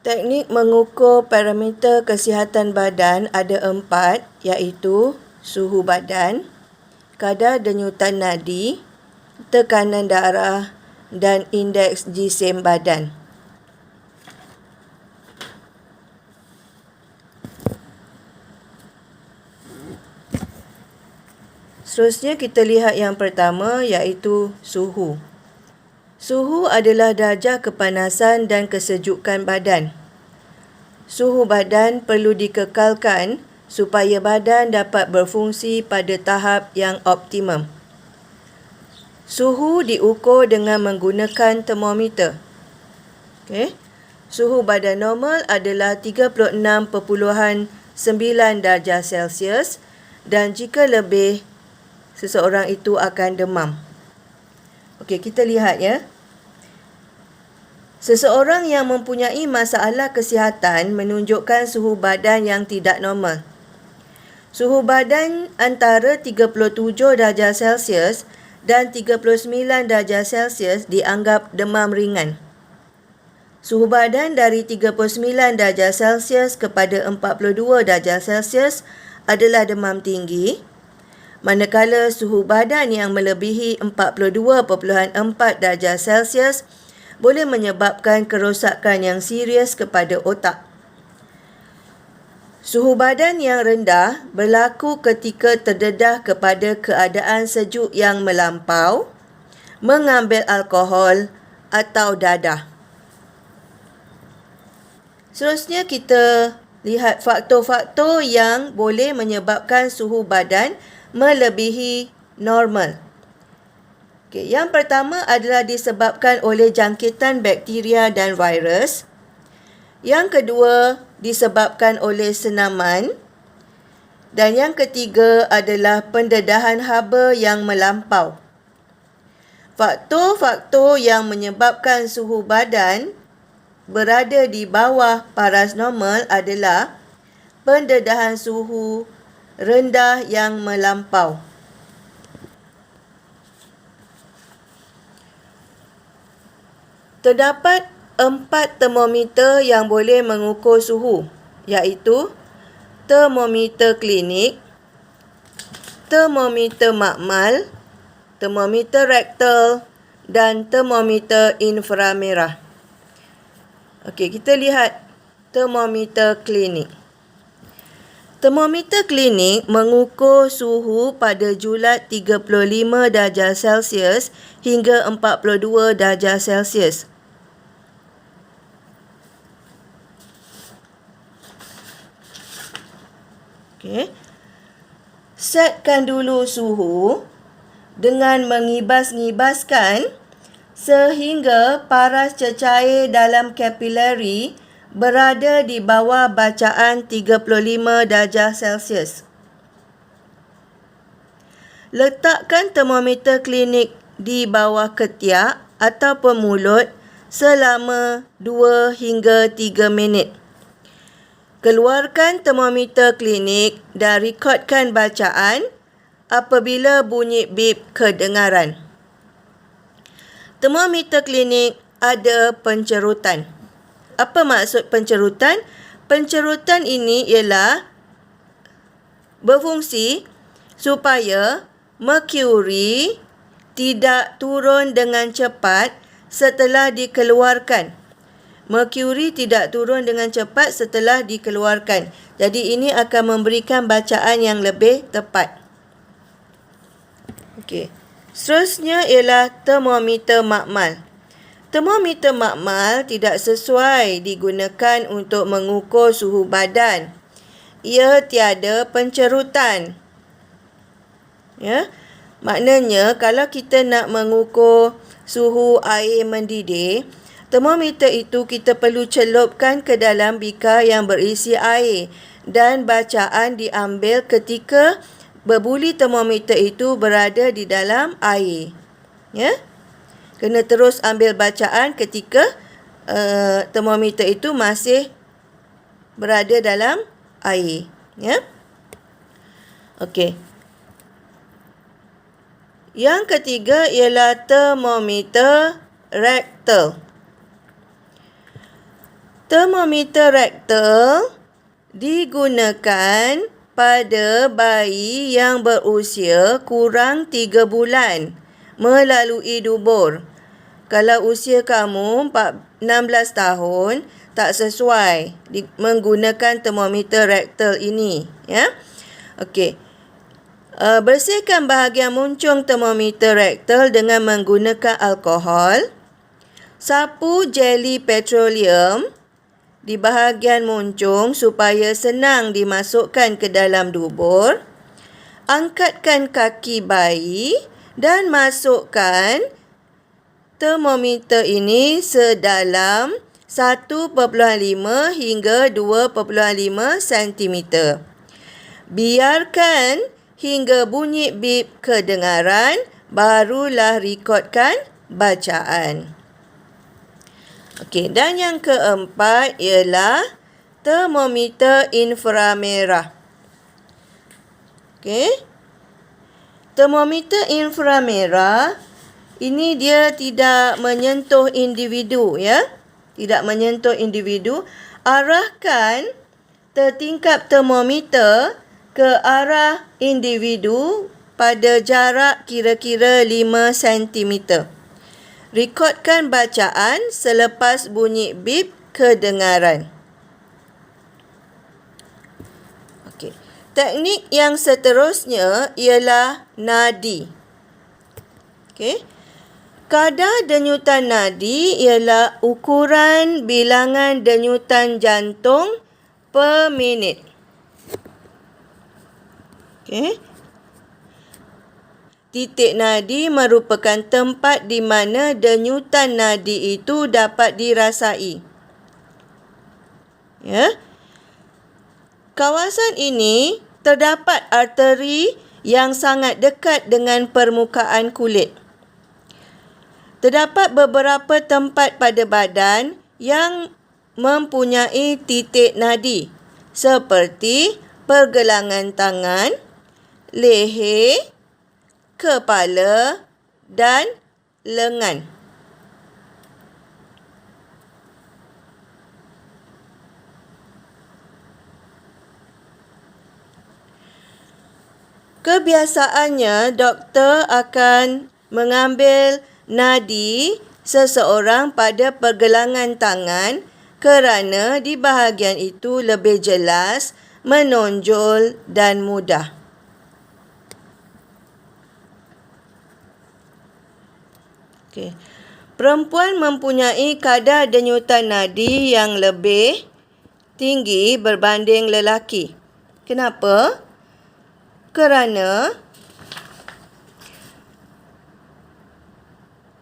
Teknik mengukur parameter kesihatan badan ada 4, iaitu suhu badan, kadar denyutan nadi, tekanan darah dan indeks jisim badan. Seterusnya kita lihat yang pertama, iaitu suhu. Suhu adalah darjah kepanasan dan kesejukan badan. Suhu badan perlu dikekalkan supaya badan dapat berfungsi pada tahap yang optimum. Suhu diukur dengan menggunakan termometer. Suhu badan normal adalah 36.9 darjah Celsius dan jika lebih, seseorang itu akan demam. Kita lihat ya. Seseorang yang mempunyai masalah kesihatan menunjukkan suhu badan yang tidak normal. Suhu badan antara 37 darjah Celsius dan 39 darjah Celsius dianggap demam ringan. Suhu badan dari 39 darjah Celsius kepada 42 darjah Celsius adalah demam tinggi, manakala suhu badan yang melebihi 42.4 darjah Celsius boleh menyebabkan kerosakan yang serius kepada otak. Suhu badan yang rendah berlaku ketika terdedah kepada keadaan sejuk yang melampau, mengambil alkohol atau dadah. Seterusnya kita lihat faktor-faktor yang boleh menyebabkan suhu badan melebihi normal. Yang pertama adalah disebabkan oleh jangkitan bakteria dan virus. Yang kedua disebabkan oleh senaman. Dan yang ketiga adalah pendedahan haba yang melampau. Faktor-faktor yang menyebabkan suhu badan berada di bawah paras normal adalah pendedahan suhu rendah yang melampau. Terdapat 4 termometer yang boleh mengukur suhu, iaitu termometer klinik, termometer makmal, termometer rektal dan termometer inframerah. Kita lihat termometer klinik. Termometer klinik mengukur suhu pada julat 35 darjah Celsius hingga 42 darjah Celsius. Setkan dulu suhu dengan mengibas-ngibaskan sehingga paras cecair dalam kapilari berada di bawah bacaan 35 darjah Celsius. Letakkan termometer klinik di bawah ketiak ataupun mulut selama 2 hingga 3 minit. Keluarkan termometer klinik dan rekodkan bacaan apabila bunyi bip kedengaran. Termometer klinik ada pencerutan. Apa maksud pencerutan? Pencerutan ini ialah berfungsi supaya merkuri tidak turun dengan cepat setelah dikeluarkan. Merkuri tidak turun dengan cepat setelah dikeluarkan. Jadi ini akan memberikan bacaan yang lebih tepat. Seterusnya ialah termometer makmal. Termometer makmal tidak sesuai digunakan untuk mengukur suhu badan. Ia tiada pencerutan. Maknanya kalau kita nak mengukur suhu air mendidih, termometer itu kita perlu celupkan ke dalam bikar yang berisi air dan bacaan diambil ketika berbuli termometer itu berada di dalam air. Kena terus ambil bacaan ketika termometer itu masih berada dalam air. Yang ketiga ialah termometer rektal. Termometer rektal digunakan pada bayi yang berusia kurang 3 bulan melalui dubur. Kalau usia kamu 16 tahun, tak sesuai menggunakan termometer rektal ini. Ya? Okey. Bersihkan bahagian muncung termometer rektal dengan menggunakan alkohol. Sapu jeli petroleum di bahagian muncung supaya senang dimasukkan ke dalam dubur. Angkatkan kaki bayi dan masukkan termometer ini sedalam 1.5 hingga 2.5 cm. Biarkan hingga bunyi bip kedengaran, barulah rekodkan bacaan. Okey, dan yang keempat ialah termometer inframerah. Okey. Termometer inframerah ini dia tidak menyentuh individu, ya. Tidak menyentuh individu. Arahkan tertingkap termometer ke arah individu pada jarak kira-kira 5 cm. Rekodkan bacaan selepas bunyi bip kedengaran. Okey. Teknik yang seterusnya ialah nadi. Okey. Kadar denyutan nadi ialah ukuran bilangan denyutan jantung per minit. Okey. Titik nadi merupakan tempat di mana denyutan nadi itu dapat dirasai. Ya. Kawasan ini terdapat arteri yang sangat dekat dengan permukaan kulit. Terdapat beberapa tempat pada badan yang mempunyai titik nadi seperti pergelangan tangan, leher, kepala dan lengan. Kebiasaannya, doktor akan mengambil nadi seseorang pada pergelangan tangan kerana di bahagian itu lebih jelas, menonjol dan mudah. Okay. Perempuan mempunyai kadar denyutan nadi yang lebih tinggi berbanding lelaki. Kenapa? Kerana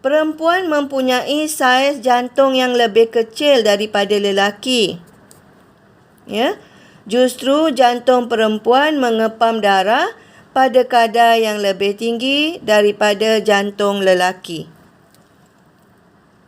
perempuan mempunyai saiz jantung yang lebih kecil daripada lelaki. Ya. Justru jantung perempuan mengepam darah pada kadar yang lebih tinggi daripada jantung lelaki.